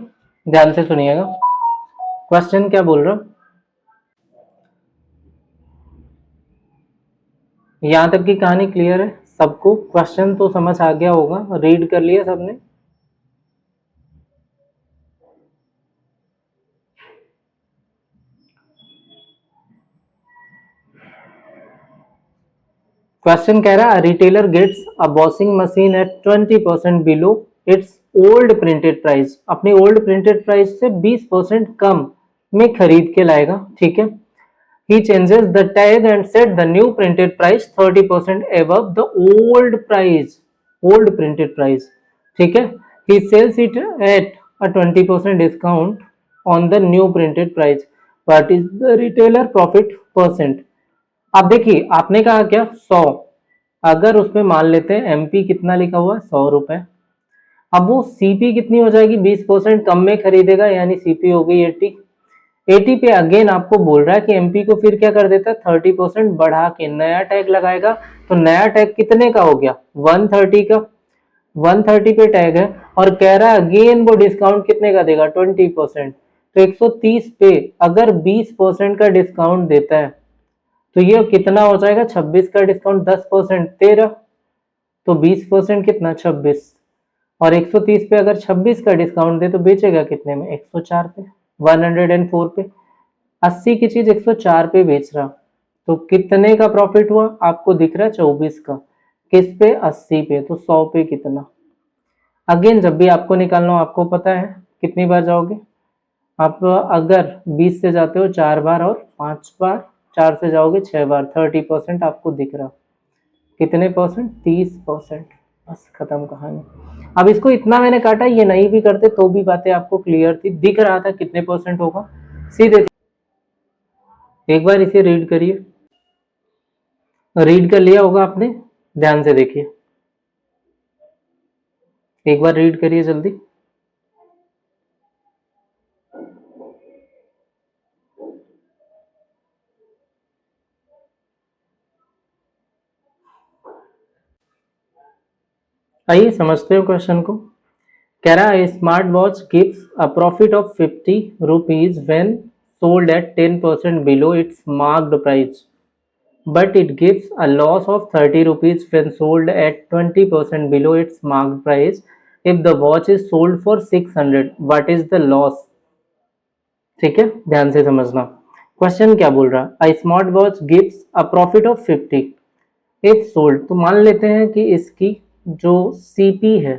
ध्यान से सुनिएगा, क्वेश्चन क्या बोल रहा हूं। यहाँ तक की कहानी क्लियर है सबको? क्वेश्चन तो समझ आ गया होगा, रीड कर लिया सबने? क्वेश्चन कह रहा है retailer gets a washing machine at 20% below its old printed price. अपनी ओल्ड प्रिंटेड प्राइस से 20% कम में खरीद के लाएगा, ठीक है। He changes the tag and set the new printed price 30% above the old price, old printed price, ठीक है। He sells it at a 20% discount on the new printed price. What is the retailer profit %? अब देखिए आपने कहा क्या 100, अगर उसमें मान लेते हैं एमपी कितना लिखा हुआ है 100 रुपए, अब वो सीपी कितनी हो जाएगी 20% कम में खरीदेगा, यानी सीपी हो गई 80 पे अगेन आपको बोल रहा है कि एमपी को फिर क्या कर देता है 30% बढ़ा के नया टैग लगाएगा। तो नया टैग कितने का हो गया 130 का, 130 पे टैग है और कह रहा है अगेन वो डिस्काउंट कितने का देगा 20%। तो 130 पे अगर 20% का डिस्काउंट देता है तो ये कितना हो जाएगा 26 का डिस्काउंट 10% 13, तो 20% कितना 26, और 130 पे अगर 26 का डिस्काउंट दे तो बेचेगा कितने में 104 पे, 104 पे। 80 की चीज 104 पे बेच रहा, तो कितने का प्रॉफिट हुआ आपको दिख रहा है 24 का। किस पे 80 पे, तो 100 पे कितना। अगेन जब भी आपको निकालना हो आपको पता है कितनी बार जाओगे आप, अगर 20 से जाते हो 4 बार और 5 बार, 4 से जाओगे 6 बार, 30% आपको दिख रहा। कितने परसेंट 30%, बस खत्म कहानी। अब इसको इतना मैंने काटा, ये नहीं भी करते तो भी बातें आपको क्लियर थी, दिख रहा था कितने परसेंट होगा सीधे। एक बार इसे रीड करिए, रीड कर लिया होगा आपने, ध्यान से देखिए एक बार रीड करिए जल्दी। आइए समझते हो क्वेश्चन को। कह रहा है smart watch gives a profit of 50 rupees when sold at 10% below it's marked price, but it gives a loss of 30 rupees when sold at 20% below its marked price. If the watch is sold for 600, what is the loss? ठीक है, ध्यान से समझना question क्या बोल रहा है। Smart watch gives a profit of 50 if sold, तो मान लेते हैं कि इसकी जो सीपी है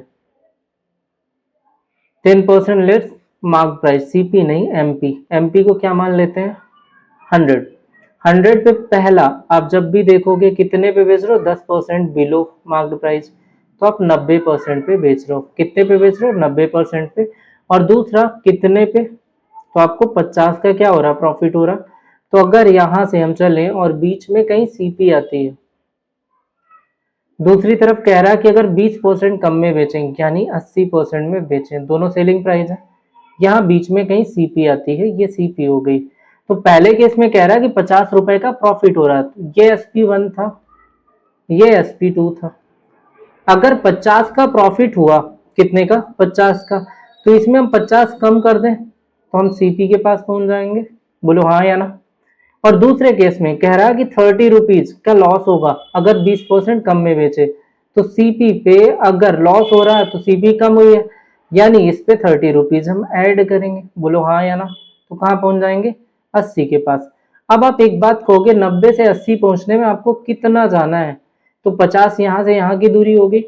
10% लेस मार्क प्राइस, सीपी नहीं एमपी, एमपी को क्या मान लेते हैं 100, 100 पे पहला आप जब भी देखोगे कितने पे बेच रहे हो 10% बिलो मार्क्ड प्राइस, तो आप 90% पे बेच रहे हो। कितने पे बेच रहे हो 90% पे। और दूसरा कितने पे, तो आपको 50 का क्या हो रहा प्रॉफिट हो रहा। तो अगर यहां से हम चलें और बीच में कहीं सीपी आती है, दूसरी तरफ कह रहा है कि अगर 20% कम में बेचें यानी 80% में बेचें, दोनों सेलिंग प्राइस है, यहाँ बीच में कहीं सीपी आती है, ये सीपी हो गई। तो पहले केस में कह रहा है कि 50 रुपए का प्रॉफिट हो रहा है, ये SP1 था, ये SP2 था। अगर 50 का प्रॉफिट हुआ, कितने का 50 का, तो इसमें हम 50 कम कर दें तो हम सीपी के पास पहुंच जाएंगे, बोलो हाँ या ना। और दूसरे केस में कह रहा है कि 30 रुपीज का लॉस होगा अगर 20% कम में बेचे, तो सीपी पे अगर लॉस हो रहा है तो सीपी कम हुई है, यानी इस पे 30 रुपीज हम ऐड करेंगे, बोलो हाँ या ना। तो कहाँ पहुंच जाएंगे 80 के पास। अब आप एक बात कहोगे 90 से 80 पहुंचने में आपको कितना जाना है, तो 50 यहाँ से यहाँ की दूरी होगी,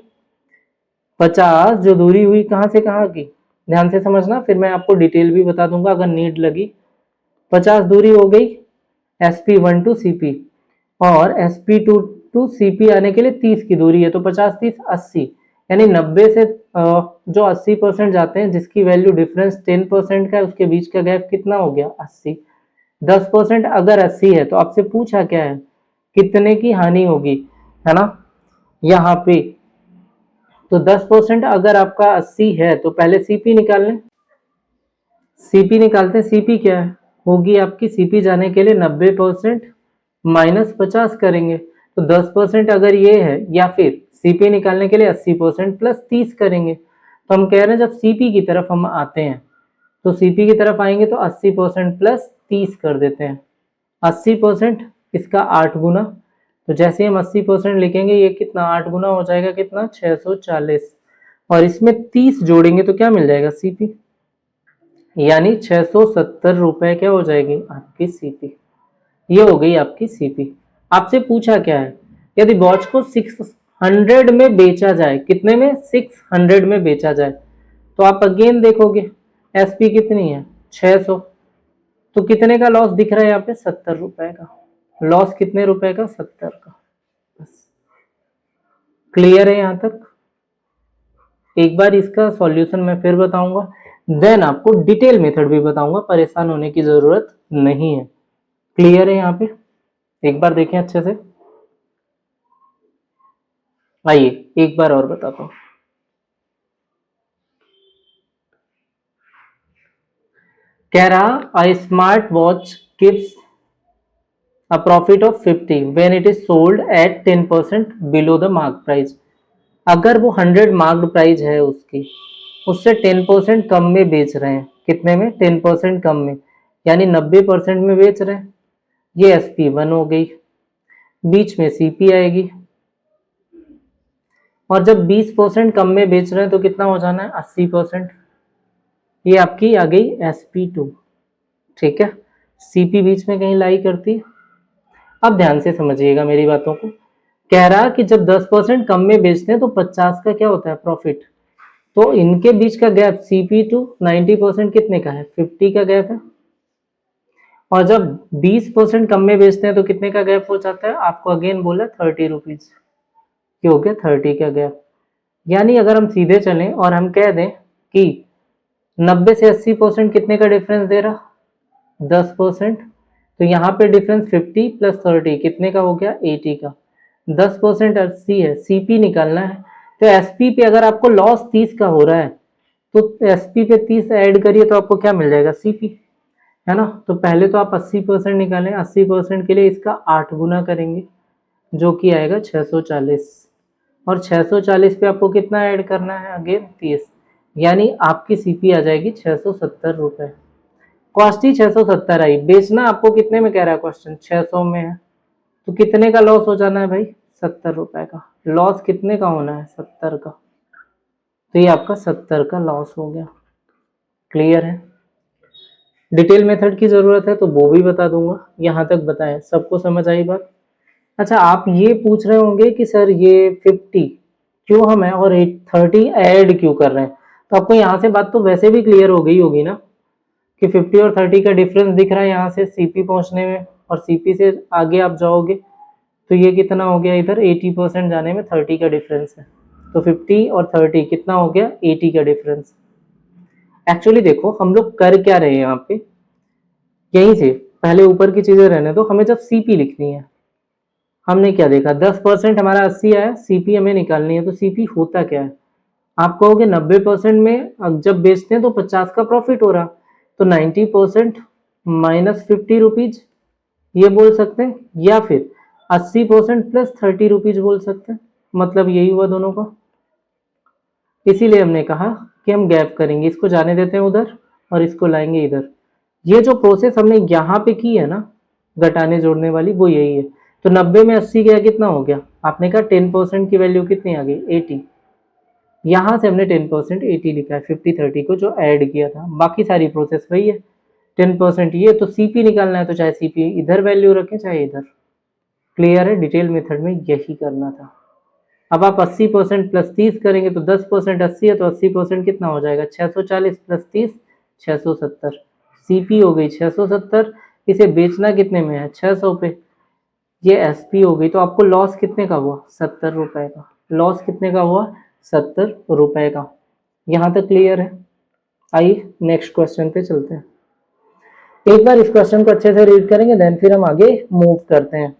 50 जो दूरी हुई कहाँ से कहाँ की, ध्यान से समझना, फिर मैं आपको डिटेल भी बता दूंगा अगर नीड लगी। 50 दूरी हो गई SP1 टू CP, और SP2 टू CP आने के लिए 30 की दूरी है, तो 50 30 80, यानी 90 से जो 80% जाते हैं जिसकी वैल्यू डिफरेंस 10% का है, उसके बीच का गैप कितना हो गया 80। 10% अगर 80 है तो आपसे पूछा क्या है कितने की हानि होगी, है ना। यहाँ पे तो 10% अगर आपका 80 है तो पहले सीपी निकाल लें। सीपी निकालते हैं। सीपी क्या है, होगी आपकी सीपी जाने के लिए 90% माइनस 50 करेंगे, तो 10% अगर ये है, या फिर सीपी निकालने के लिए 80% प्लस 30 करेंगे। तो हम कह रहे हैं जब सीपी की तरफ हम आते हैं तो सीपी की तरफ आएंगे तो 80% प्लस 30 कर देते हैं। 80% इसका 8 गुना, तो जैसे ही हम 80% लिखेंगे ये कितना 8 गुना हो जाएगा, कितना 640, और इसमें 30 जोड़ेंगे तो क्या मिल जाएगा सीपी, यानी 670 रुपए क्या हो जाएगी आपकी सीपी। ये हो गई आपकी सीपी। आपसे पूछा क्या है, यदि वॉच को 600 में बेचा जाए, कितने में 600 में बेचा जाए, तो आप अगेन देखोगे एसपी कितनी है 600, तो कितने का लॉस दिख रहा है यहाँ पे 70 रुपए का। लॉस कितने रुपए का 70 का। बस क्लियर है यहाँ तक। एक बार इसका सॉल्यूशन मैं फिर बताऊंगा, देन आपको डिटेल मेथड भी बताऊंगा, परेशान होने की जरूरत नहीं है। क्लियर है यहाँ पे, एक बार देखें अच्छे से। आइए एक बार और बताता हूँ। कह रहा a smart watch gives a profit of 50 when it is sold at 10% below the mark price। अगर वो 100 मार्क्ड प्राइस है उसकी, उससे 10% कम में बेच रहे हैं, कितने में 10% कम में, यानी 90% में बेच रहे हैं। ये SP1 हो गई, बीच में CP आएगी, और जब 20% कम में बेच रहे हैं तो कितना हो जाना है 80%। ये आपकी आ गई SP2। ठीक है, CP बीच में कहीं लाई करती। अब ध्यान से समझिएगा मेरी बातों को। कह रहा कि जब 10% कम में बेचते हैं तो 50 का क्या होता है प्रॉफिट, तो इनके बीच का गैप CP2 90% कितने का है 50 का गैप है, और जब 20% कम में बेचते हैं तो कितने का गैप हो जाता है, आपको अगेन बोला 30 रुपीज, ये हो गया 30 का गैप। यानी अगर हम सीधे चलें और हम कह दें कि 90 से 80% कितने का डिफरेंस दे रहा 10%, तो यहाँ पे डिफरेंस 50 प्लस 30 कितने का हो गया 80 का। 10% 80 है, सीपी निकालना है, तो एसपी पे अगर आपको लॉस 30 का हो रहा है तो एसपी पे 30 ऐड करिए तो आपको क्या मिल जाएगा सीपी, है ना। तो पहले तो आप 80% निकालें, 80% के लिए इसका 8 गुना करेंगे जो कि आएगा 640, और 640 पे आपको कितना ऐड करना है अगेन 30, यानी आपकी सीपी आ जाएगी 670 रुपए। कॉस्ट ही 670 आई, बेचना आपको कितने में कह रहा है क्वेश्चन 600 में है, तो कितने का लॉस हो जाना है भाई 70 रुपए का। लॉस कितने का होना है 70 का, तो ये आपका 70 का लॉस हो गया। क्लियर है। डिटेल मेथड की जरूरत है तो वो भी बता दूंगा, यहाँ तक बताएं सबको समझ आई बात। अच्छा आप ये पूछ रहे होंगे कि सर ये 50 क्यों हम है और 30 ऐड क्यों कर रहे हैं, तो आपको यहाँ से बात तो वैसे भी क्लियर हो गई होगी ना कि 50 और 30 का डिफरेंस दिख रहा है यहाँ से सीपी पहुंचने में, और सीपी से आगे आप जाओगे तो ये कितना हो गया, इधर 80% जाने में 30 का डिफरेंस है, तो 50 और 30 कितना हो गया 80 का डिफरेंस। एक्चुअली देखो हम लोग कर क्या रहे हैं यहाँ पे, यहीं से पहले ऊपर की चीजें रहने दो, हमें जब सीपी लिखनी है हमने क्या देखा 10% हमारा 80 आया, सीपी हमें निकालनी है, तो सीपी होता क्या है, आप कहोगे 90% में जब बेचते हैं तो 50 का प्रॉफिट हो रहा, तो 90% माइनस 50 रुपीज ये बोल सकते हैं, या फिर 80% प्लस 30 रुपीज बोल सकते हैं, मतलब यही हुआ दोनों का। इसीलिए हमने कहा कि हम गैप करेंगे, इसको जाने देते हैं उधर और इसको लाएंगे इधर। ये जो प्रोसेस हमने यहाँ पे की है ना घटाने जोड़ने वाली, वो यही है। तो 90 में 80 गया कितना हो गया, आपने कहा 10% की वैल्यू कितनी आ गई 80, यहाँ से हमने 10% 80 लिखा है 50-30 को जो ऐड किया था, बाकी सारी प्रोसेस वही है 10% ये, तो सीपी निकालना है तो चाहे सीपी इधर वैल्यू रखें चाहे इधर। क्लियर है, डिटेल मेथड में यही करना था। अब आप 80% प्लस 30 करेंगे तो 10% 80 है, तो 80% कितना हो जाएगा 640 प्लस 30 670, सीपी हो गई 670, इसे बेचना कितने में है 600 पे, ये एसपी हो गई। तो आपको लॉस कितने का हुआ 70 रुपए का, लॉस कितने का हुआ 70 रुपए का। यहाँ तक क्लियर है। आइए नेक्स्ट क्वेश्चन पे चलते हैं, एक बार इस क्वेश्चन को अच्छे से रीड करेंगे देन फिर हम आगे मूव करते हैं।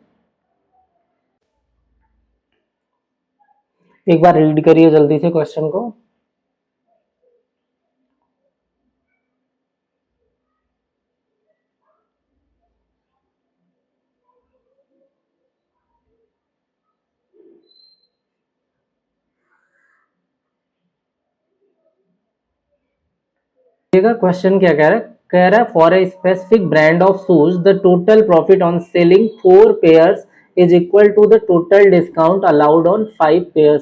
एक बार रीड करिए जल्दी से क्वेश्चन को। देखिएगा क्वेश्चन क्या कह रहा है for a specific brand of shoes the total profit on selling 4 pairs is equal to the total discount allowed on 5 pairs.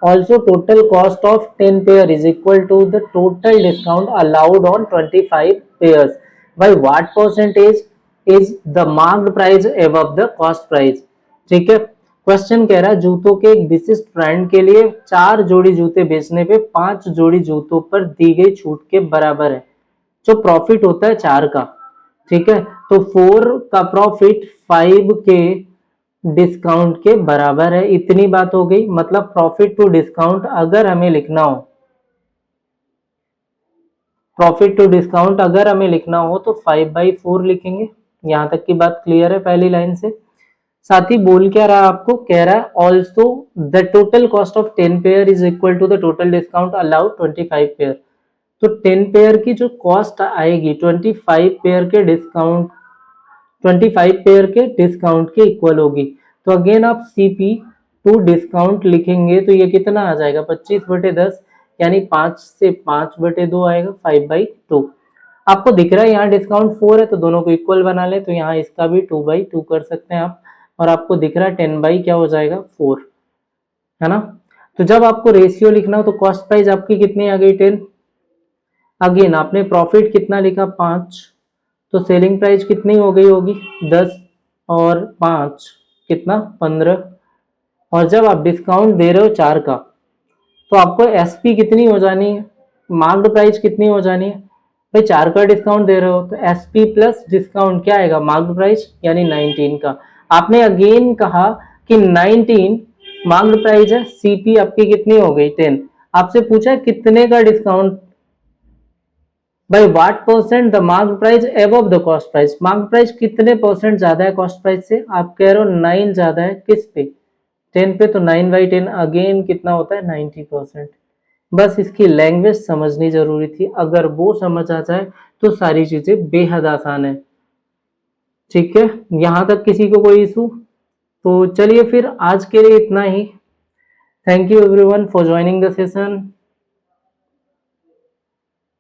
Also, total cost of 10 pair is equal to the total discount allowed on 25 pairs. By what percentage is the marked price above the cost price? ठीक है, question कह रहा है जूतों के एक विशिष्ट brand के लिए 4 जोड़ी जूते बेचने पे 5 जोड़ी जूतों पर दी गई छूट के बराबर है। जो प्रॉफिट होता है 4 का, ठीक है, तो 4 का प्रॉफिट 5 के डिस्काउंट के बराबर है। इतनी बात हो गई। मतलब प्रॉफिट टू डिस्काउंट अगर हमें लिखना हो, प्रॉफिट टू डिस्काउंट अगर हमें लिखना हो तो 5/4 लिखेंगे। यहां तक की बात क्लियर है पहली लाइन से। साथ ही बोल क्या रहा है आपको, कह रहा है also the total cost of 10 pair is equal to the total discount allowed 25 pair. तो 10 पेयर की जो कॉस्ट आएगी 25 पेयर के डिस्काउंट 25 पेयर के डिस्काउंट के इक्वल होगी। तो अगेन आप सीपी टू डिस्काउंट लिखेंगे तो ये कितना आ जाएगा 25/10 यानी 5 से 5/2 आएगा 5/2। आपको दिख रहा है यहाँ डिस्काउंट 4 है तो दोनों को इक्वल बना ले, तो यहाँ इसका भी 2/2 कर सकते हैं आप। और आपको दिख रहा है 10 क्या हो जाएगा 4, है ना। तो जब आपको रेशियो लिखना हो तो कॉस्ट प्राइस आपकी कितनी आ गई 10। अगेन आपने प्रॉफिट कितना लिखा 5, तो सेलिंग प्राइस कितनी हो गई होगी 10 और 5 कितना 15। और जब आप डिस्काउंट दे रहे हो 4 का तो आपको एसपी कितनी हो जानी है, मार्क्ड प्राइस कितनी हो जानी है भाई 4 का डिस्काउंट दे रहे हो तो एसपी प्लस डिस्काउंट क्या आएगा मार्क्ड प्राइस यानी 19 का। आपने अगेन कहा कि 19 मार्क्ड प्राइस है, सीपी आपकी कितनी हो गई 10। आपसे पूछा कितने का discount, by what percent the mark price above the cost price. Mark price कितने परसेंट ज्यादा है कॉस्ट प्राइस से, आप कह रहे हो 9 ज्यादा है किस पे 10 पे, तो 9/10 अगेन कितना होता है 90%। बस इसकी लैंग्वेज समझनी जरूरी थी, अगर वो समझ आ जाए तो सारी चीजें बेहद आसान है। ठीक है, यहां तक किसी को कोई इशू? तो चलिए फिर आज के लिए इतना ही। Thank you everyone for joining the session.